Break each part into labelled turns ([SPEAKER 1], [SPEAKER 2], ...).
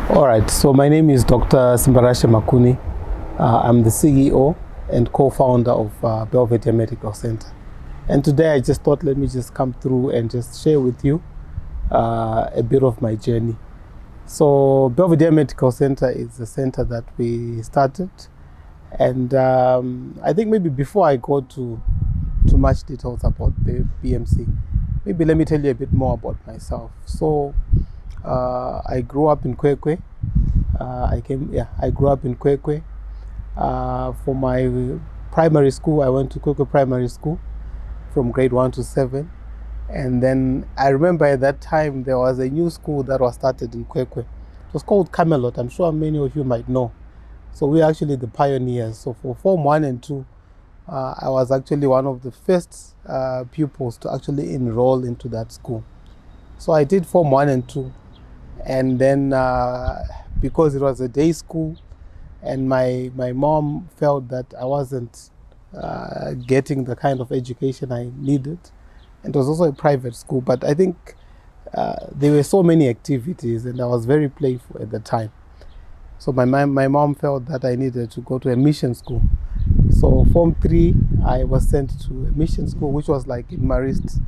[SPEAKER 1] All right, so my name is Dr. Simbarashe Makuni. I'm the CEO and co-founder of Belvedere Medical Center. And today I just thought, let me just come through and just share with you a bit of my journey. So Belvedere Medical Center is a center that we started. And I think maybe before I go to much details about BMC, maybe let me tell you a bit more about myself. So I grew up in Kwekwe. I grew up in Kwekwe. For my primary school, I went to Kwekwe Primary School from grade 1 to 7. And then I remember at that time there was a new school that was started in Kwekwe. It was called Camelot. I'm sure many of you might know. So we are actually the pioneers. So for Form 1 and 2, I was actually one of the first pupils to actually enroll into that school. So I did Form 1 and 2. And then because it was a day school and my mom felt that I wasn't getting the kind of education I needed, and it was also a private school, but I think there were so many activities and I was very playful at the time. So my mom felt that I needed to go to a mission school. So Form 3, I was sent to a mission school, which was like in Marist.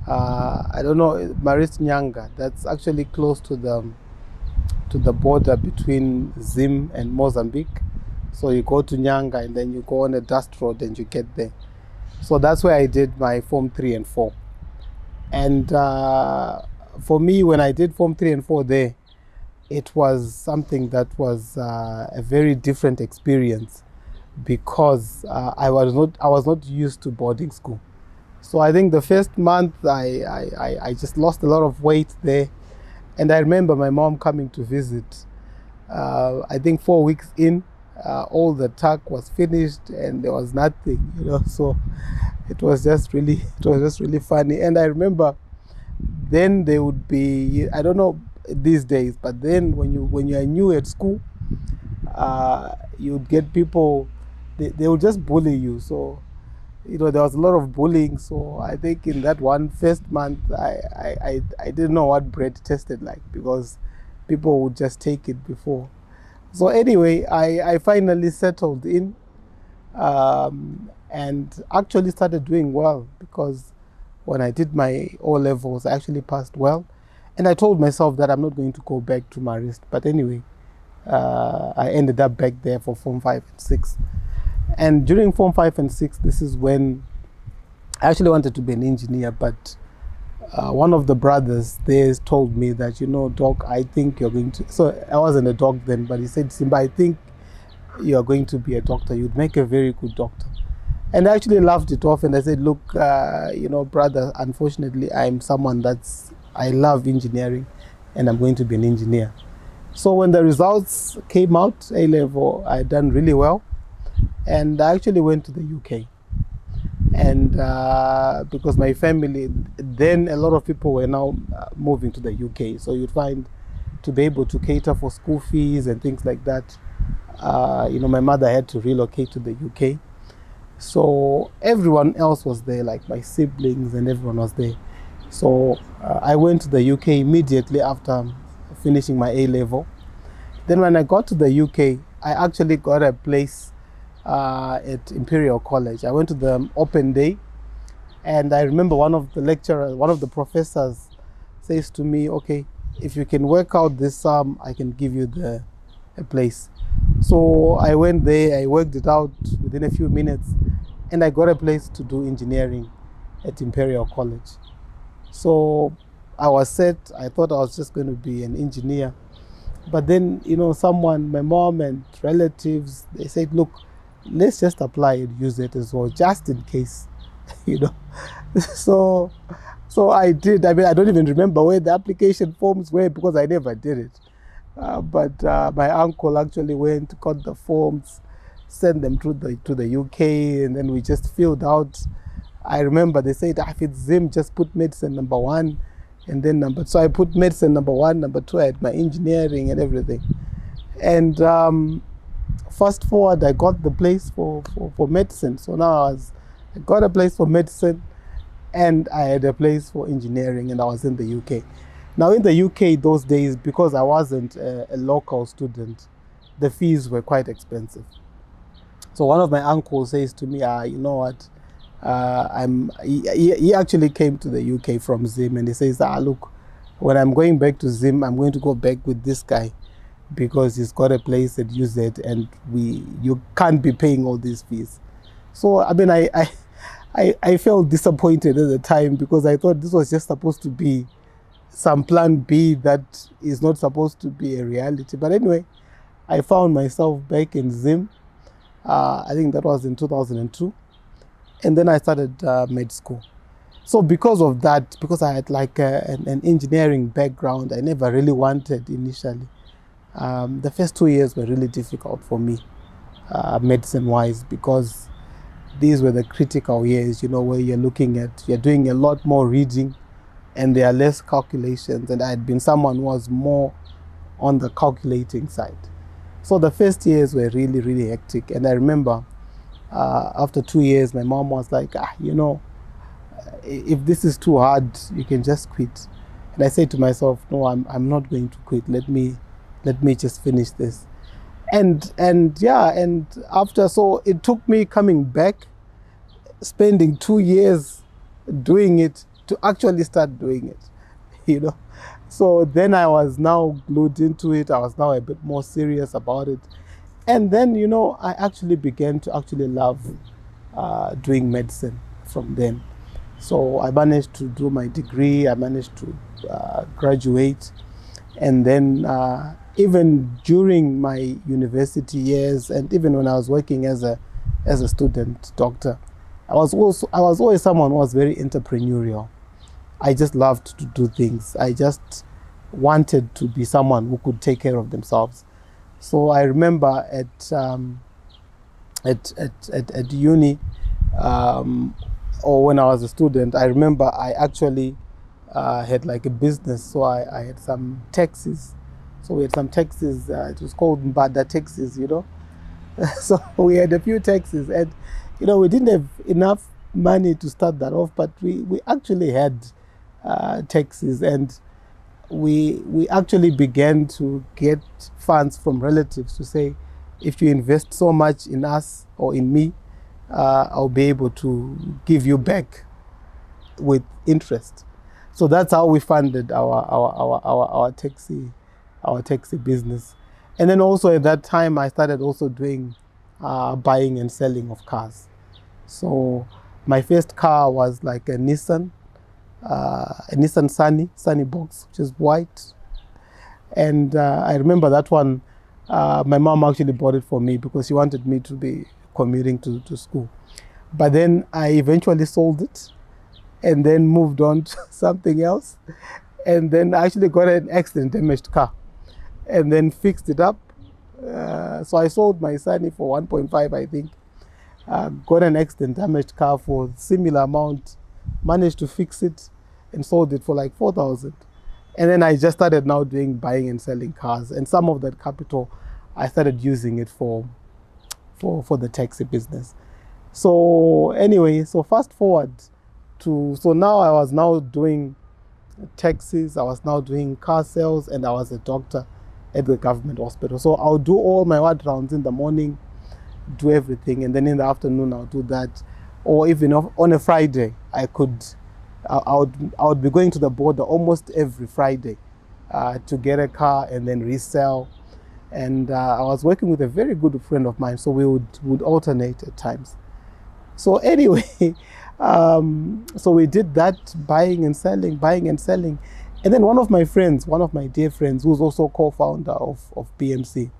[SPEAKER 1] I don't know, Marist Nyanga. That's actually close to the border between Zim and Mozambique. So you go to Nyanga and then you go on a dust road and you get there. So that's where I did my Form 3 and 4. And for me, when I did Form 3 and 4 there, it was something that was a very different experience because I was not used to boarding school. So I think the first month I just lost a lot of weight there. And I remember my mom coming to visit. I think 4 weeks in, all the tuck was finished and there was nothing, So it was just really funny. And I remember then there would be, I don't know these days, but then when you are new at school, you'd get people, they would just bully you. So there was a lot of bullying. So I think in that first month, I didn't know what bread tasted like because people would just take it before. So anyway, I finally settled in and actually started doing well because when I did my O-levels, I actually passed well. And I told myself that I'm not going to go back to Marist. But anyway, I ended up back there for Form 5 and 6. And during Form 5 and 6, this is when I actually wanted to be an engineer, but one of the brothers there told me that, Doc, I think you're going to... So I wasn't a doc then, but he said, Simba, I think you're going to be a doctor. You'd make a very good doctor. And I actually laughed it off and I said, look, brother, unfortunately, I'm someone I love engineering and I'm going to be an engineer. So when the results came out, A-level, I done really well. And I actually went to the UK. And because my family, then a lot of people were now moving to the UK. So you'd find to be able to cater for school fees and things like that. My mother had to relocate to the UK. So everyone else was there, like my siblings and everyone was there. So I went to the UK immediately after finishing my A-level. Then when I got to the UK, I actually got a place at Imperial College. I went to the open day and I remember one of the professors says to me, okay, if you can work out this sum, I can give you a place. So I went there, I worked it out within a few minutes and I got a place to do engineering at Imperial College. So I was set. I thought I was just going to be an engineer. But then, my mom and relatives, they said, look, let's just apply and use it as well, just in case, So I did. I mean, I don't even remember where the application forms were because I never did it. But my uncle actually went, got the forms, sent them to the UK, and then we just filled out. I remember they said, if it's Zim, just put medicine number 1 and then so I put medicine number 1, number 2, I had my engineering and everything. And fast forward, I got the place for medicine. So now I got a place for medicine and I had a place for engineering and I was in the UK. Now in the UK those days, because I wasn't a local student, the fees were quite expensive. So one of my uncles says to me, you know what, he actually came to the UK from Zim, and he says, look, when I'm going back to Zim, I'm going to go back with this guy because he's got a place at UZ, and you can't be paying all these fees. So I mean, I felt disappointed at the time because I thought this was just supposed to be some plan B that is not supposed to be a reality. But anyway, I found myself back in Zim. I think that was in 2002. And then I started med school. So because of that, because I had like an engineering background, I never really wanted initially. The first 2 years were really difficult for me, medicine-wise, because these were the critical years, where you're doing a lot more reading and there are less calculations. And I had been someone who was more on the calculating side. So the first years were really, really hectic. And I remember after 2 years, my mom was like, if this is too hard, you can just quit. And I said to myself, no, I'm not going to quit. Let me just finish this. And after, so it took me coming back, spending 2 years doing it to actually start doing it, So then I was now glued into it. I was now a bit more serious about it. And then, I actually began to actually love doing medicine from then. So I managed to do my degree. I managed to graduate. And then even during my university years, and even when I was working as a student doctor, I was always someone who was very entrepreneurial. I just loved to do things. I just wanted to be someone who could take care of themselves. So I remember at uni, or when I was a student, I remember I actually had like a business. So I had some taxis. So we had some taxis. It was called Mbada taxis, So we had a few taxis, and we didn't have enough money to start that off, but we actually had taxis, and we actually began to get funds from relatives to say, if you invest so much in us or in me, I'll be able to give you back with interest. So that's how we funded our taxi business. And then also at that time, I started also doing buying and selling of cars. So my first car was like a Nissan Sunny Box, which is white. And I remember that one, my mom actually bought it for me because she wanted me to be commuting to school. But then I eventually sold it and then moved on to something else. And then I actually got an accident damaged car and then fixed it up. So I sold my Sunny for 1.5, I think. Got an accident damaged car for a similar amount, managed to fix it and sold it for like 4,000. And then I just started now doing buying and selling cars. And some of that capital, I started using it for the taxi business. So anyway, so fast forward so now I was now doing taxis, I was now doing car sales, and I was a doctor at the government hospital. So I'll do all my ward rounds in the morning, do everything, and then in the afternoon I'll do that. Or even on a Friday, I would be going to the border almost every Friday to get a car and then resell. And I was working with a very good friend of mine, so we would alternate at times. So anyway, so we did that, buying and selling. And then one of my dear friends, who's also co-founder of PMC,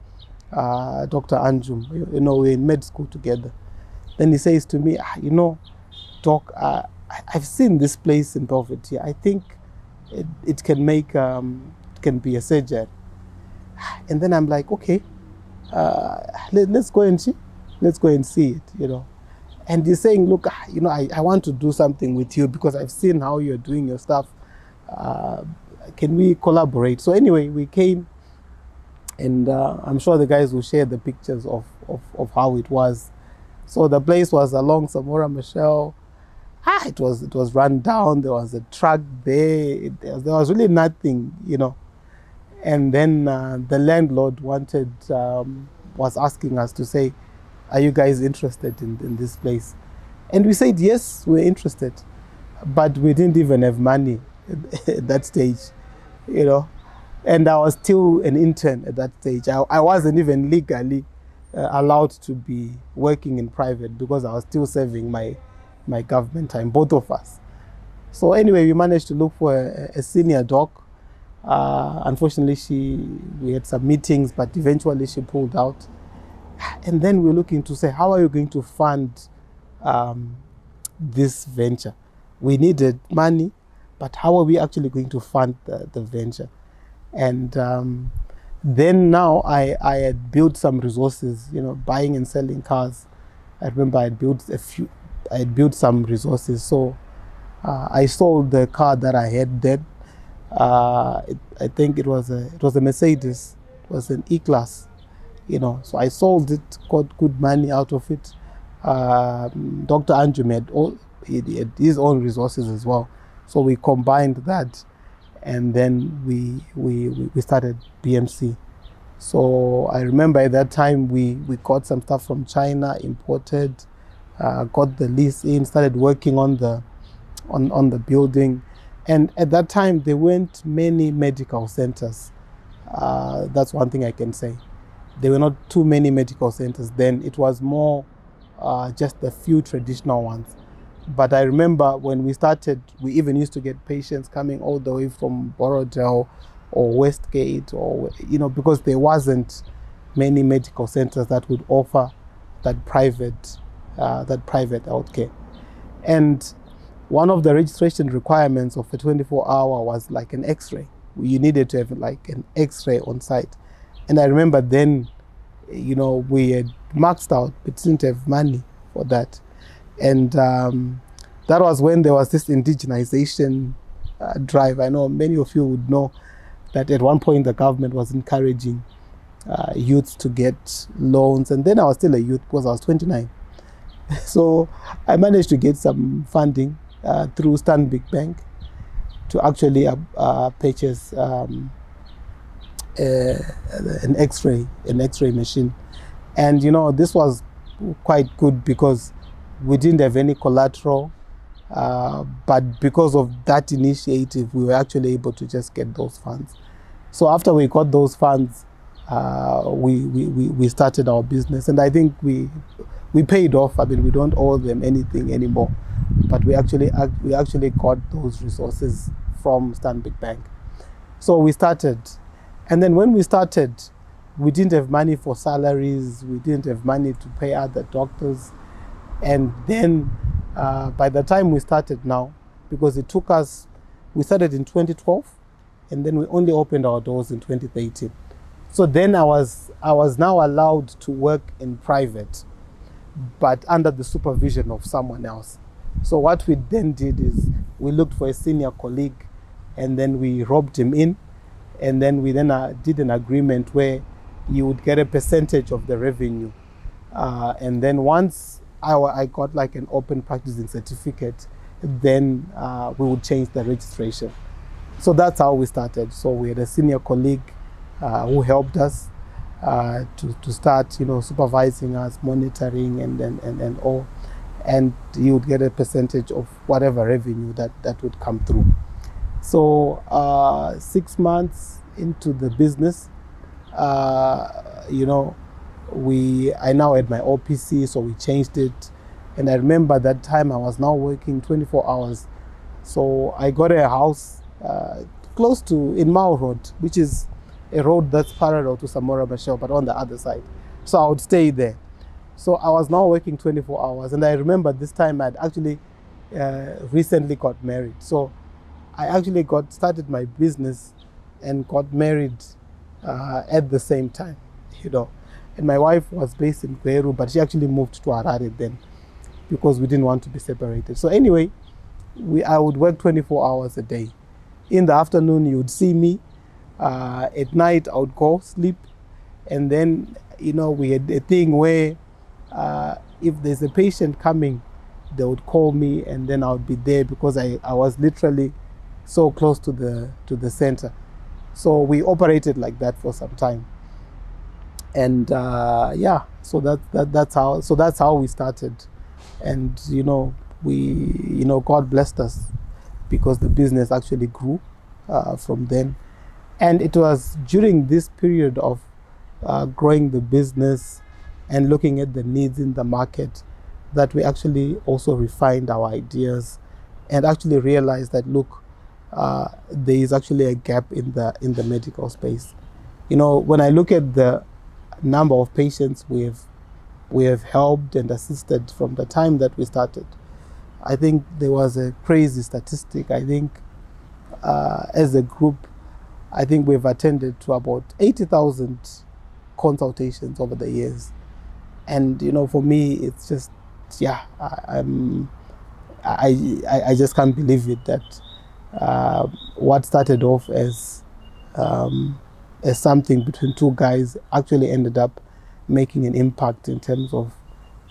[SPEAKER 1] Dr. Anjum, we're in med school together. Then he says to me, Doc, I've seen this place in Belvedere. I think it can be a surgery. And then I'm like, okay, let's go and see it, And he's saying, look, I want to do something with you because I've seen how you're doing your stuff. Can we collaborate? So anyway, we came, and I'm sure the guys will share the pictures of how it was. So the place was along Samora Michelle. it was run down. There was a truck there. There was really nothing, you know. And then the landlord was asking us to say, "Are you guys interested in this place?" And we said, "Yes, we're interested," but we didn't even have money at that stage, you know. And I was still an intern at that stage. I wasn't even legally allowed to be working in private because I was still serving my government time, both of us. So anyway, we managed to look for a senior doc. Unfortunately, we had some meetings, but eventually she pulled out. And then we're looking to say, how are you going to fund this venture? We needed money, but how are we actually going to fund the venture? And then now I had built some resources, you know, buying and selling cars. I remember I had built some resources. So I sold the car that I had then. I think it was a Mercedes. It was an E-Class, you know. So I sold it, got good money out of it. Dr. Anjum had his own resources as well. So we combined that, and then we started BMC. So I remember at that time we got some stuff from China, imported, got the lease in, started working on the building. And at that time, there weren't many medical centers. That's one thing I can say. There were not too many medical centers then. It was more just a few traditional ones. But I remember when we started, we even used to get patients coming all the way from Borodale or Westgate, or, you know, because there wasn't many medical centers that would offer that private healthcare. And one of the registration requirements of a 24-hour was like an X-ray. You needed to have like an X-ray on site. And I remember then, you know, we had maxed out, but didn't have money for that. And that was when there was this indigenization drive. I know many of you would know that at one point the government was encouraging youths to get loans. And then I was still a youth because I was 29. So I managed to get some funding through Stanbic Bank to actually purchase an X-ray machine. And, you know, this was quite good because we didn't have any collateral, but because of that initiative, we were actually able to just get those funds. So after we got those funds, we started our business, and I think we paid off. I mean, we don't owe them anything anymore, but we actually got those resources from Stanbic Bank. So we started, and then when we started, we didn't have money for salaries. We didn't have money to pay other doctors. And then by the time we started now, because it took us, we started in 2012, and then we only opened our doors in 2013. So then I was now allowed to work in private, but under the supervision of someone else. So what we then did is we looked for a senior colleague, and then we roped him in, and then we did an agreement where you would get a percentage of the revenue. And then once I got like an open practicing certificate, then we would change the registration. So that's how we started. So we had a senior colleague who helped us to start, you know, supervising us, monitoring, and all. And you would get a percentage of whatever revenue that would come through. So 6 months into the business, you know, I now had my OPC, so we changed it. And I remember that time I was now working 24 hours. So I got a house close to in Mao Road, which is a road that's parallel to Samora Machel, but on the other side. So I would stay there. So I was now working 24 hours. And I remember this time I'd actually recently got married. So I actually started my business and got married at the same time, you know. And my wife was based in Kweru, but she actually moved to Harare then because we didn't want to be separated. So anyway, I would work 24 hours a day. In the afternoon, you would see me. At night, I would go sleep. And then, you know, we had a thing where if there's a patient coming, they would call me, and then I would be there because I was literally so close to the center. So we operated like that for some time. And yeah, so that's how we started. And God blessed us because the business actually grew from then. And it was during this period of growing the business and looking at the needs in the market that we actually also refined our ideas and actually realized that, look, there is actually a gap in the medical space. When I look at the number of patients we have helped and assisted from the time that we started, I think there was a crazy statistic. I think as a group, I think we've attended to about 80,000 consultations over the years. And for me, it's just, yeah, I just can't believe it that what started off as something between two guys actually ended up making an impact in terms of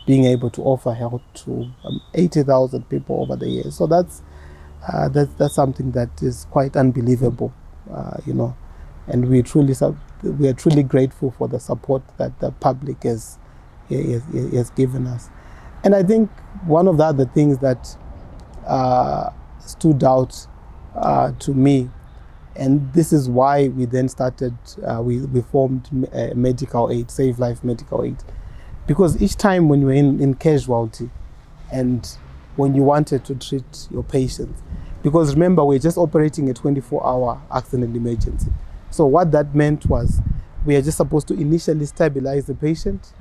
[SPEAKER 1] being able to offer help to 80,000 people over the years. So that's something that is quite unbelievable, and we are truly grateful for the support that the public has given us. And I think one of the other things that stood out to me, and this is why we then started, we formed Medical Aid, Save Life Medical Aid, because each time when you were in casualty and when you wanted to treat your patients, because remember, we're just operating a 24-hour accident emergency. So what that meant was we are just supposed to initially stabilize the patient,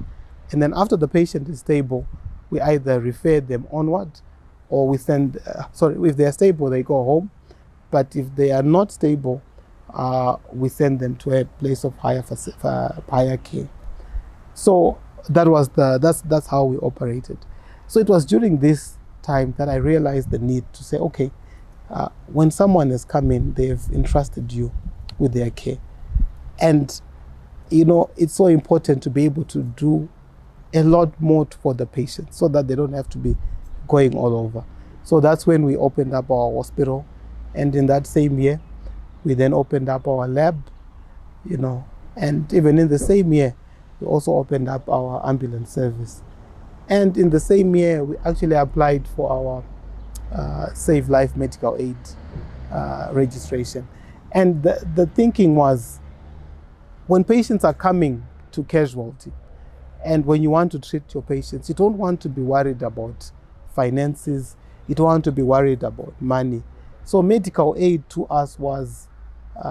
[SPEAKER 1] and then after the patient is stable, we either refer them onward or we send, if they are stable, they go home. But if they are not stable, we send them to a place of higher care. So that's how we operated. So it was during this time that I realized the need to say, okay, when someone has come in, they've entrusted you with their care. And, it's so important to be able to do a lot more for the patient so that they don't have to be going all over. So that's when we opened up our hospital. And in that same year, we then opened up our lab, and even in the same year, we also opened up our ambulance service. And in the same year, we actually applied for our Save Life Medical Aid registration. And the thinking was, when patients are coming to casualty, and when you want to treat your patients, you don't want to be worried about finances, you don't want to be worried about money. So medical aid to us was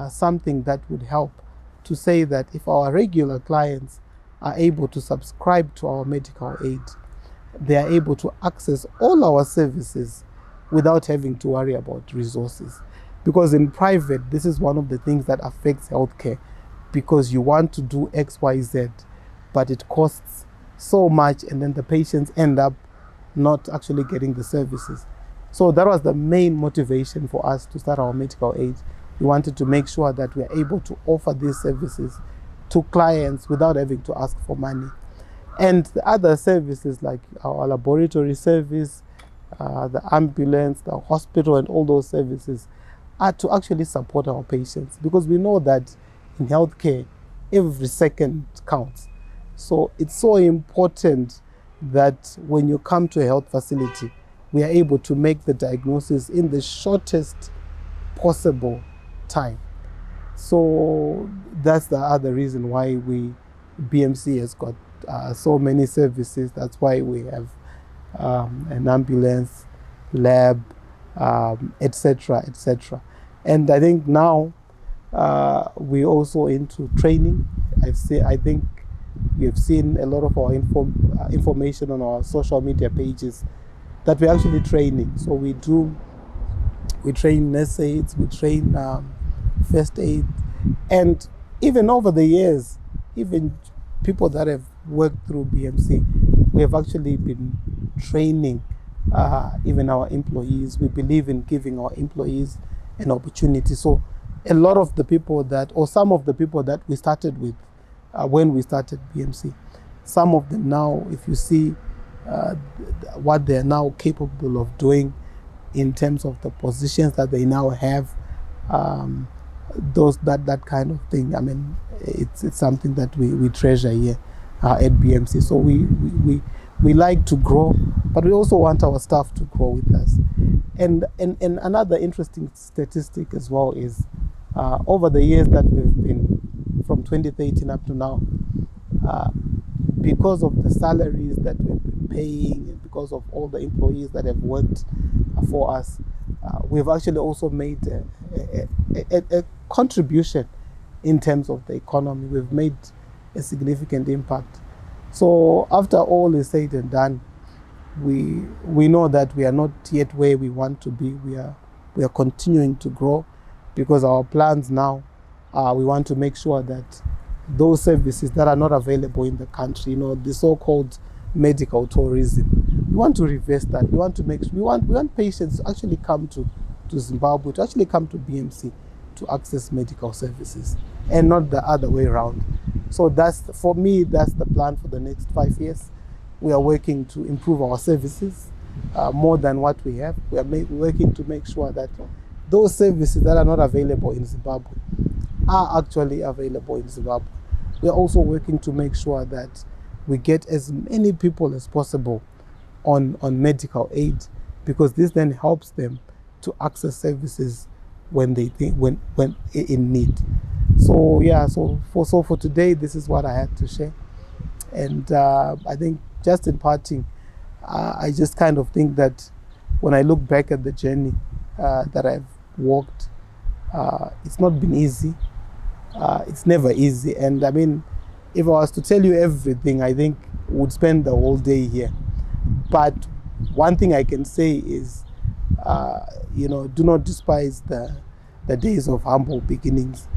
[SPEAKER 1] something that would help to say that if our regular clients are able to subscribe to our medical aid, they are able to access all our services without having to worry about resources. Because in private, this is one of the things that affects healthcare, because you want to do X, Y, Z, but it costs so much, and then the patients end up not actually getting the services. So that was the main motivation for us to start our medical aid. We wanted to make sure that we are able to offer these services to clients without having to ask for money. And the other services like our laboratory service, the ambulance, the hospital, and all those services are to actually support our patients, because we know that in healthcare, every second counts. So it's so important that when you come to a health facility, we are able to make the diagnosis in the shortest possible time. So that's the other reason why BMC has got so many services. That's why we have an ambulance, lab, etc., etc. And I think now we're also into training. I think we have seen a lot of our information on our social media pages that we're actually training. So we train nurse aides, we train first aid, and even over the years, even people that have worked through BMC, we have actually been training even our employees. We believe in giving our employees an opportunity. So a lot of the people some of the people that we started with when we started BMC, some of them now, if you see what they're now capable of doing in terms of the positions that they now have, that kind of thing. I mean, it's something that we treasure here at BMC. So we like to grow, but we also want our staff to grow with us. And another interesting statistic as well is over the years that we've been, from 2013 up to now, because of the salaries that we've been paying and because of all the employees that have worked for us, we've actually also made a contribution in terms of the economy. We've made a significant impact. So after all is said and done, we know that we are not yet where we want to be. We are continuing to grow, because our plans now, we want to make sure that those services that are not available in the country, the so-called medical tourism, we want to reverse that. We want to make sure, we want patients to actually come to Zimbabwe, to actually come to BMC to access medical services, and not the other way around. So for me, that's the plan for the next 5 years. We are working to improve our services more than what we have. We are working to make sure that those services that are not available in Zimbabwe are actually available in Zimbabwe. We are also working to make sure that we get as many people as possible on medical aid, because this then helps them to access services when in need. So yeah, so for today, this is what I had to share. And I think, just in parting, I just kind of think that when I look back at the journey that I've walked, it's not been easy. It's never easy. And I mean, if I was to tell you everything, I think we would spend the whole day here. But one thing I can say is, do not despise the days of humble beginnings.